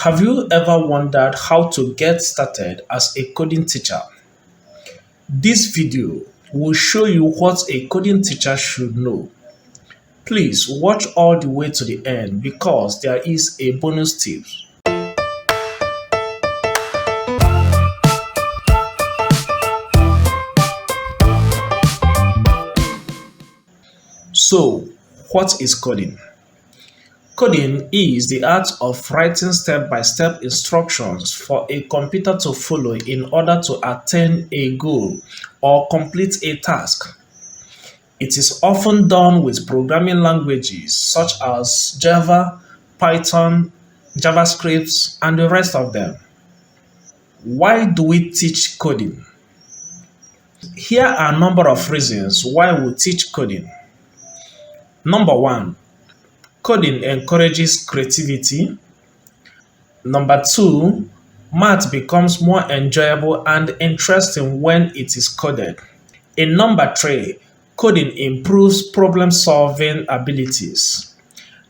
Have you ever wondered how to get started as a coding teacher? This video will show you what a coding teacher should know. Please watch all the way to the end because there is a bonus tip. So, what is coding? Coding is the art of writing step-by-step instructions for a computer to follow in order to attain a goal or complete a task. It is often done with programming languages such as Java, Python, JavaScript, and the rest of them. Why do we teach coding? Here are a number of reasons why we teach coding. Number 1. Coding encourages creativity. Number 2, math becomes more enjoyable and interesting when it is coded. In number 3, coding improves problem-solving abilities.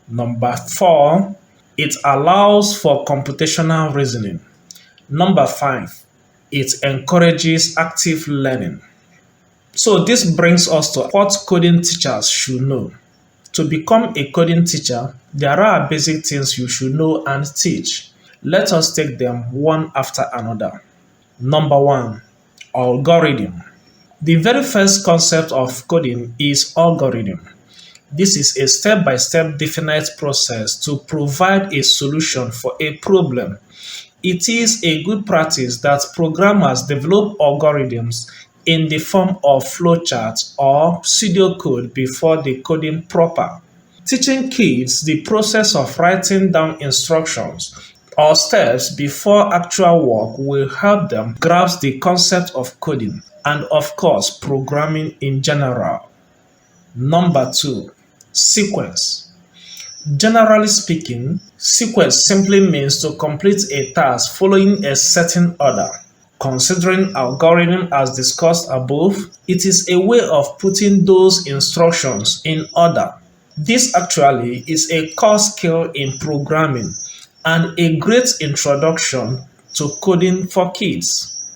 Number 4, it allows for computational reasoning. Number 5, it encourages active learning. So this brings us to what coding teachers should know. To become a coding teacher, there are basic things you should know and teach. Let us take them one after another. Number 1, algorithm. The very first concept of coding is algorithm. This is a step-by-step definite process to provide a solution for a problem. It is a good practice that programmers develop algorithms in the form of flowcharts or pseudocode before decoding proper. Teaching kids the process of writing down instructions or steps before actual work will help them grasp the concept of coding and, of course, programming in general. Number 2, sequence. Generally speaking, sequence simply means to complete a task following a certain order. Considering algorithm as discussed above, it is a way of putting those instructions in order. This actually is a core skill in programming and a great introduction to coding for kids.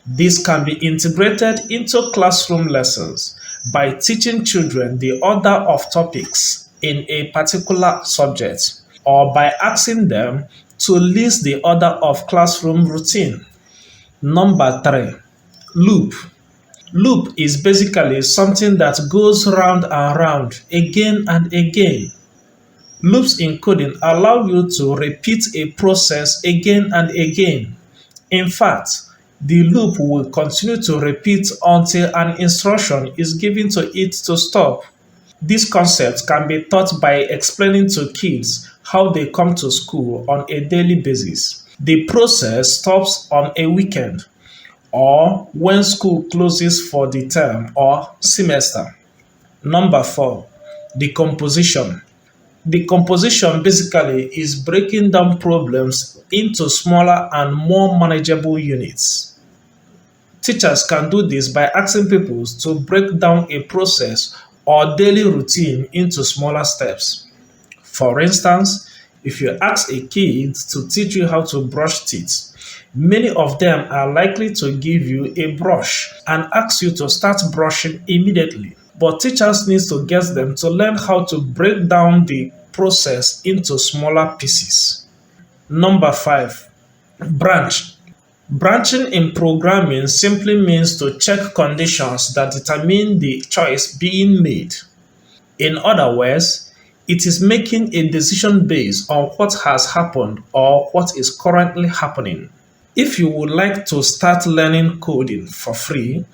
This can be integrated into classroom lessons by teaching children the order of topics in a particular subject or by asking them to list the order of classroom routine. Number 3, loop. Loop is basically something that goes round and round again and again. Loops in coding allow you to repeat a process again and again. In fact, the loop will continue to repeat until an instruction is given to it to stop. This concept can be taught by explaining to kids how they come to school on a daily basis. The process stops on a weekend or when school closes for the term or semester. Number 4, decomposition. Decomposition basically is breaking down problems into smaller and more manageable units. Teachers can do this by asking pupils to break down a process or daily routine into smaller steps. For instance, if you ask a kid to teach you how to brush teeth, many of them are likely to give you a brush and ask you to start brushing immediately. But teachers need to get them to learn how to break down the process into smaller pieces. Number 5, branch. Branching in programming simply means to check conditions that determine the choice being made. In other words, it is making a decision based on what has happened or what is currently happening. If you would like to start learning coding for free,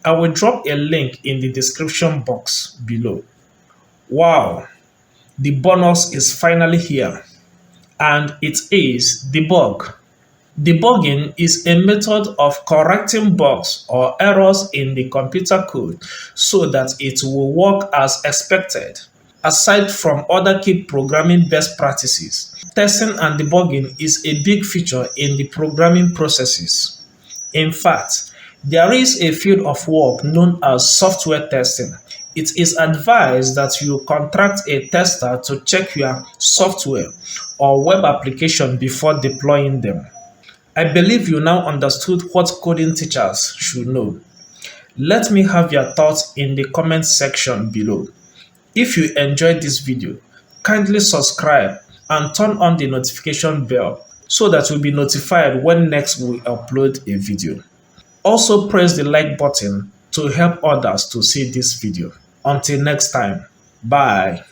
I will drop a link in the description box below. Wow, the bonus is finally here, and it is debug. Debugging is a method of correcting bugs or errors in the computer code so that it will work as expected. Aside from other key programming best practices, testing and debugging is a big feature in the programming processes. In fact, there is a field of work known as software testing, It is advised that you contract a tester to check your software or web application before deploying them. I believe you now understood what coding teachers should know. Let me have your thoughts in the comment section below. If you enjoyed this video, kindly subscribe and turn on the notification bell so that you'll be notified when next we upload a video. Also press the like button to help others to see this video. Until next time, bye.